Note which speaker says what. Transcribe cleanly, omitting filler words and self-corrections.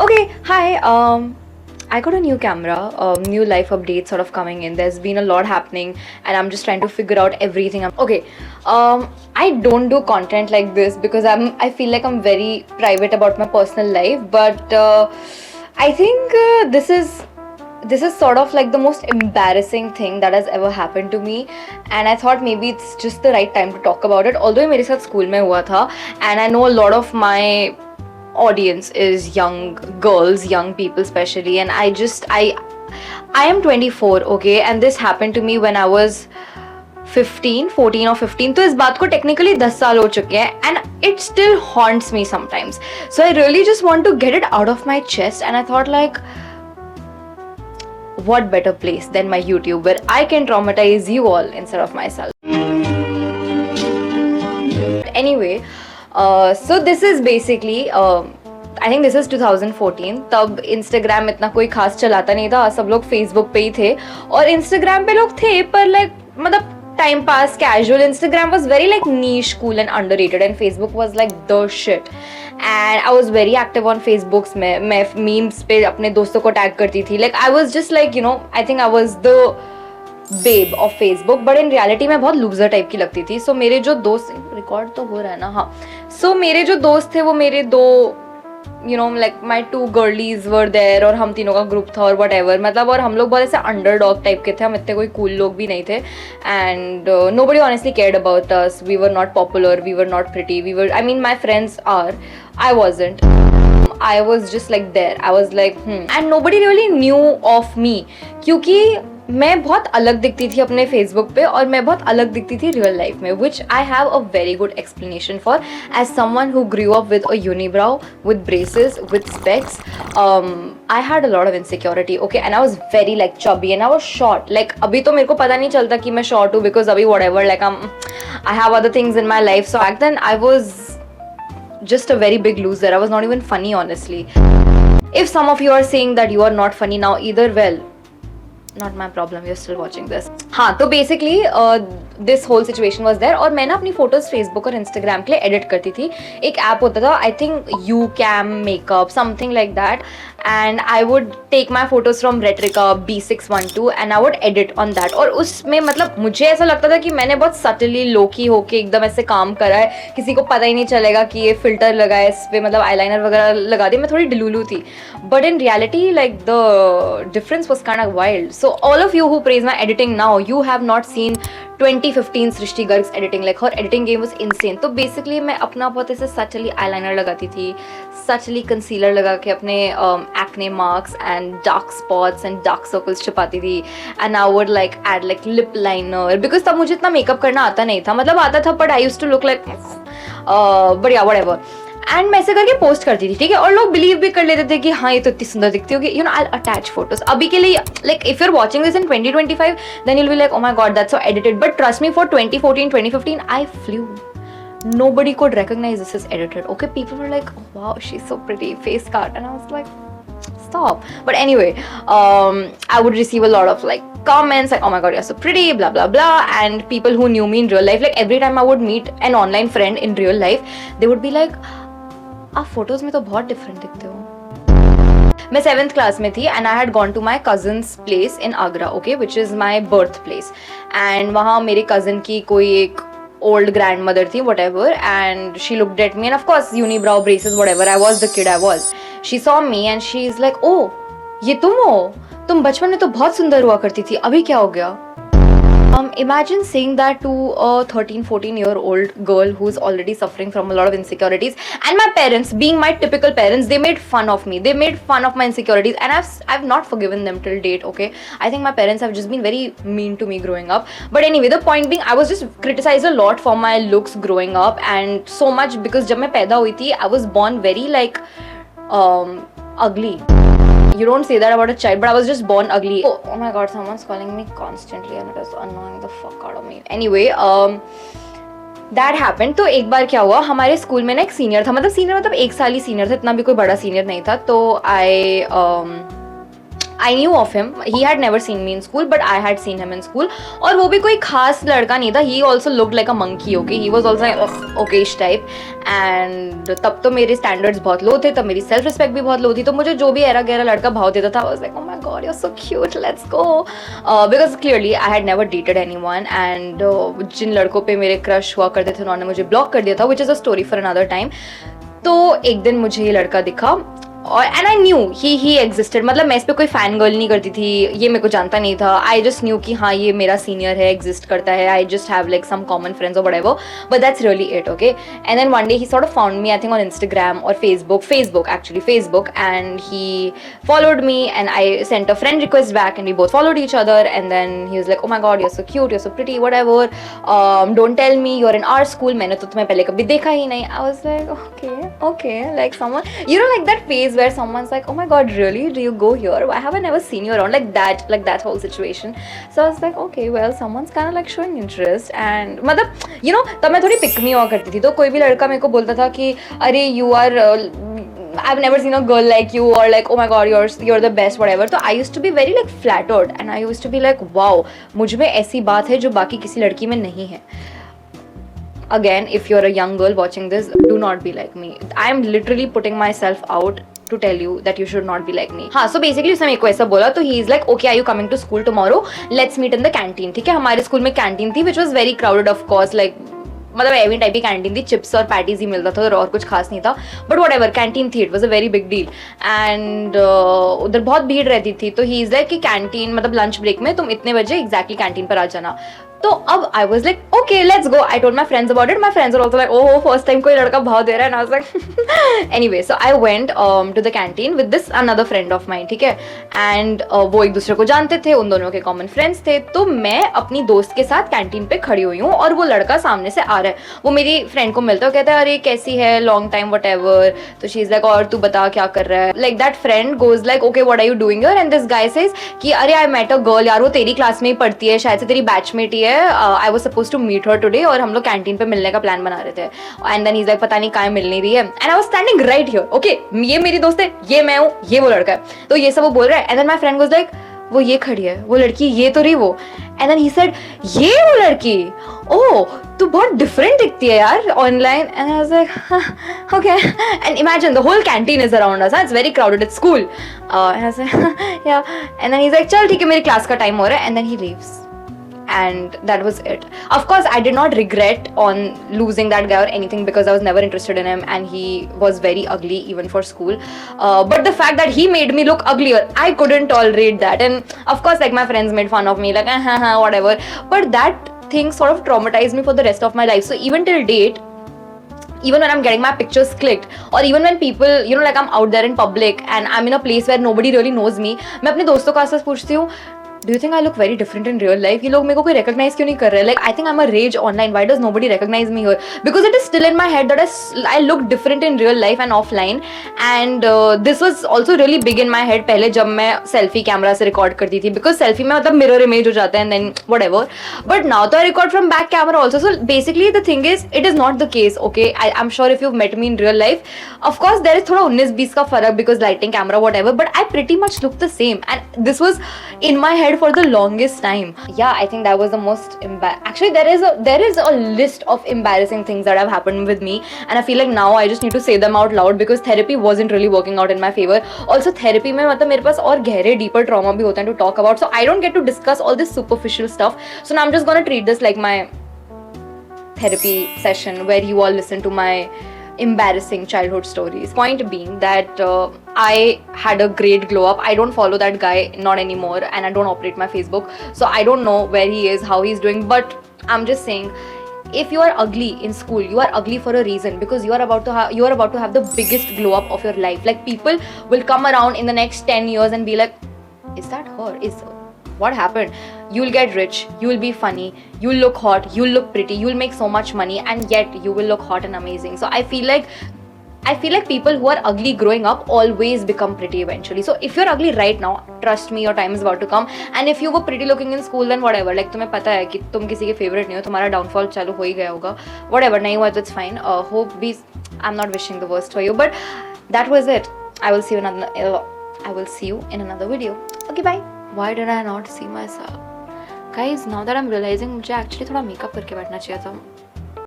Speaker 1: Okay, hi. I got a new camera, new life update sort of coming in. There's been a lot happening, and I'm just trying to figure out everything. Okay, I don't do content like this because I feel like I'm very private about my personal life. But I think this is sort of like the most embarrassing thing that has ever happened to me, and I thought maybe it's just the right time to talk about it. Although ये मेरे साथ school में हुआ था, and I know a lot of my audience is young girls, young people especially, and I am 24, okay, and this happened to me when I was 14 or 15. तो इस बात को टेक्निकली 10 साल हो चुके हैं, and it still haunts me sometimes. So I really just want to get it out of my chest, and I thought like, what better place than my YouTube where I can traumatize you all instead of myself. Anyway, so this is basically I think this is 2014. तब Instagram इतना कोई खास चलाता नहीं था, सब लोग Facebook पे ही थे, और Instagram पे लोग थे पर like मतलब time pass casual. Instagram was very like niche, cool and underrated, and Facebook was like the shit. And I was very active on Facebook. मैं memes पे अपने दोस्तों को tag करती थी. Like I was just like, you know, I think I was the babe of Facebook, but in reality मैं बहुत loser type की लगती थी. So मेरे जो दोस्त, record तो हो रहा है ना, हाँ. So मेरे जो दोस्त थे वो मेरे दो, you know, like my two girlies were there, और हम तीनों का ग्रुप था और whatever, मतलब, और हम लोग बहुत ऐसे underdog type के थे, हम इतने कोई cool लोग भी नहीं थे, and nobody honestly cared about us. We were not popular, we were not pretty, we were, I mean my friends are, I wasn't. I was just like there. I was like and nobody really knew of me क्योंकि मैं बहुत अलग दिखती थी अपने Facebook पे, और मैं बहुत अलग दिखती थी रियल लाइफ में, which I have a very good explanation for as someone who grew up with a unibrow, with braces, with specs. I had a lot of insecurity, okay, and I was very like chubby and I was short. Like अभी तो मेरे को पता नहीं चलता कि मैं short हूँ, बिकॉज अभी whatever, like I have other things in my life. So back then I was just a very big loser. I was not even funny, honestly. If some of you are saying that you are not funny now either, well, not my problem, you're still watching this. हाँ, तो basically this whole situation was there, और मैं ना अपनी photos Facebook और Instagram के लिए edit करती थी. एक ऐप होता था, I think YouCam Makeup, something like that, and I would take my photos from Retrica B612 and I would edit on that. और उसमें मतलब मुझे ऐसा लगता था कि मैंने बहुत सटली लोकी होके एकदम ऐसे काम करा है, किसी को पता ही नहीं चलेगा कि ये फिल्टर लगा है इस पे, मतलब आईलाइनर वगैरह लगा दिया. मैं थोड़ी डिलूलू थी, but in reality like the difference was kind of wild. So all of you who praise my editing now, you have not seen 2015 Srishti Garg's editing. Like her editing game was insane. तो basically मैं अपना बहुत ऐसे सचली eyeliner लगाती थी, सचली concealer लगा के अपने acne marks and dark spots and dark circles छुपाती थी, and I would like add like lip liner because तब मुझे इतना makeup करना आता नहीं था, मतलब आता था but I used to look like but yeah whatever. And मैं ऐसे करके पोस्ट करती थी, ठीक है, और लोग बिलीव भी कर लेते थे कि हाँ ये तो इतनी सुंदर दिखती होगी. You know, I attach photos अभी के लिए, like if you are watching this in 2025 then you will be like, oh my God that's so edited. But trust me, for 2014 2015 I flew. Nobody could recognize this is edited. Okay, people were like, oh, wow, she's so pretty, face cut, and I was like, stop. But anyway, I would receive a lot of like comments like, oh my god, you're so pretty, blah blah blah. And people who knew me in real life, like every time I would meet an online friend in real life, they would be like, आप photos में तो बहुत different दिखते हो. मैं 7th class में थी and I had gone to my cousin's place in Agra, okay, which is my birth place. And वहाँ मेरे कज़न की कोई एक ओल्ड ग्रैंड मदर थी, whatever, and she looked at me and of course unibrow braces whatever, I was the kid I was. She saw me and she is like, oh ये तुम हो, तुम बचपन में तो बहुत सुंदर हुआ करती थी, अभी क्या हो गया? Imagine saying that to a 13-14-year-old girl who's already suffering from a lot of insecurities. And my parents, being my typical parents, they made fun of me. They made fun of my insecurities, and I've not forgiven them till date, okay? I think my parents have just been very mean to me growing up. But anyway, the point being, I was just criticized a lot for my looks growing up, and so much because जब मैं पैदा हुई थी, I was born very like ugly. You don't say that about a child, but I was just born ugly. Oh my god, someone's calling me constantly and it is annoying the fuck out of me. Anyway, that happened. तो एक बार क्या हुआ, हमारे school में ना एक senior था, मतलब सीनियर मतलब 1 साल ही सीनियर था, इतना भी कोई बड़ा सीनियर नहीं था. तो I knew of him, he had never seen me in school but I had seen him in school. और वो भी कोई खास लड़का नहीं था. He also looked like a monkey. Okay, he was also Okesh type. And तब तो मेरे स्टैंडर्ड्स बहुत लो थे, तब मेरी सेल्फ रिस्पेक्ट भी बहुत लो थी. तो मुझे जो भी एरा गहरा लड़का भाव देता था, I was like oh my God you are so cute, let's go. Because clearly I had never dated anyone. And जिन लड़कों पे मेरे क्रश हुआ करते थे उन्होंने मुझे ब्लॉक कर दिया था, which is a story for another time. तो एक दिन मुझे ये लड़का दिखा और and I knew he existed. मतलब मैं इस पर कोई फैन गर्ल नहीं करती थी, ये मेरे को जानता नहीं था. आई जस्ट न्यू कि हाँ ये मेरा सीनियर है, एग्जिस्ट करता है. I just have like some common friends और whatever, but that's really it. Okay, and then one day he sort of found me, I think on Instagram और Facebook actually Facebook, and he followed me and I sent a friend request back and we both followed each other. And then he was like oh my God you are so cute, you are so pretty, whatever, don't tell me you are in our school. मैंने तो तुम्हें पहले कभी देखा ही नहीं. I was like okay like someone, you know like that phase where someone's like oh my god really, do you go here, why have I never seen you around, like that whole situation. So I was like okay well someone's kind of like showing interest. And मतलब you know तब मैं थोड़ी pick me हुआ करती थी. तो कोई भी लड़का मेरे को बोलता था कि अरे you are I've never seen a girl like you, or like oh my god you're the best whatever. तो I used to be very like flattered and I used to be like wow मुझ में ऐसी बात है जो बाकी किसी लड़की में नहीं है. Again, if you're a young girl watching this, do not be like me. I am literally putting myself out to tell you that you should not be like me. हाँ, so basically उसने मेरे को ऐसा बोला. तो he is like, okay, are you coming to school tomorrow? Let's meet in the canteen. ठीक है, हमारे स्कूल में कैंटीन थी, which was very crowded of course, like मतलब एवी टाइप की कैंटीन थी, चिप्स और पैटीज ही मिलता था और कुछ खास नहीं था. बट वट एवर, कैंटीन थी, it was a very big deal. And उधर बहुत भीड़ रहती थी. तो ही इज लाइक कि कैंटीन मतलब लंच ब्रेक में तुम इतने बजे एग्जैक्टली कैंटीन पर आ जाना. तो अब I was like okay let's go. I told my friends about it. My friends are also like oh first time कोई लड़का भाव दे रहा है. And I was like anyway, so I went to the canteen with this another friend of mine. ठीक है, and वो एक दूसरे को जानते थे, उन दोनों के कॉमन फ्रेंड्स थे. तो मैं अपनी दोस्त के साथ कैंटीन पे खड़ी हुई हूँ और वो लड़का सामने से आ रहा है. वो मेरी फ्रेंड को मिलता है, कहता है अरे कैसी है, लॉन्ग टाइम वट एवर. तो शी इज लाइक और तू बता क्या कर रहा है. Like that friend goes like okay what are you doing here. And this guy says कि अरे आई मेट अ गर्ल, यार वो तेरी क्लास में ही पढ़ती है, शायद से तेरी बैचमेट ही है. I was supposed to meet her today और हम लोग कैंटीन पे मिलने का प्लान बना रहे थे. And then he is like पता नहीं कहाँ मिल नहीं रही है. And I was standing right here. Okay, ये मेरी दोस्त है, ये मैं हूँ, ये वो लड़का है. तो ये सब वो बोल रहा है. And then my friend was like वो ये खड़ी है, वो लड़की, ये तो रही वो. एंड देन ही सेड ये वो लड़की, ओह तू बहुत डिफरेंट दिखती है यार online. And I was like okay. And imagine the whole canteen is around us, it's very crowded, it's school. And I said yeah. And then he is like चल ठीक है मेरी क्लास का टाइम हो रहा है. And then he leaves. And that was it. Of course, I did not regret on losing that guy or anything because I was never interested in him and he was very ugly even for school. But the fact that he made me look uglier, I couldn't tolerate that. And of course, like my friends made fun of me, like whatever. But that thing sort of traumatized me for the rest of my life. So even till date, even when I'm getting my pictures clicked, or even when people, you know, like I'm out there in public and I'm in a place where nobody really knows me, मैं अपने दोस्तों को आसपास पूछती हूँ Do you think I look very different in real life? ये लोग मेरे को कोई recognize क्यों नहीं कर रहे? Like I think I'm a rage online. Why does nobody recognize me here? Because it is still in my head that I look different in real life and offline. And this was also really big in my head पहले जब मैं selfie camera से record करती थी. Because selfie में मतलब mirror image हो जाता है and then whatever. But now तो I record from back camera also. So basically the thing is, it is not the case. Okay, I'm sure if you've met me in real life, of course there is थोड़ा 19-20 का फर्क because lighting, camera, whatever. But I pretty much look the same. And this was in my head for the longest time. Yeah, I think that was the most actually there is a list of embarrassing things that have happened with me, and I feel like now I just need to say them out loud because therapy wasn't really working out in my favor. Also therapy में मतलब मेरे पास और गहरे deeper trauma भी होते हैं to talk about, so I don't get to discuss all this superficial stuff. So now I'm just gonna treat this like my therapy session where you all listen to my embarrassing childhood stories. Point being that I had a great glow up. I don't follow that guy, not anymore, and I don't operate my Facebook, so I don't know where he is, how he's doing. But I'm just saying, if you are ugly in school, you are ugly for a reason, because you are about to have the biggest glow up of your life. Like people will come around in the next 10 years and be like, is that her? What happened? You'll get rich, you'll be funny, you'll look hot, you'll look pretty, you'll make so much money, and yet you will look hot and amazing. So I feel like people who are ugly growing up always become pretty eventually. So if you're ugly right now, trust me, your time is about to come. And if you were pretty looking in school, then whatever, like तुम्हें पता है कि तुम किसी के favorite नहीं हो, तुम्हारा downfall चालू हो ही गया होगा, whatever, नहीं हुआ तो it's fine. I'm not wishing the worst for you, but that was it. I will see you in another video. Okay bye. Why did I not see myself? Guys now that I am realizing मुझे actually थोड़ा makeup करके बैठना चाहिए था.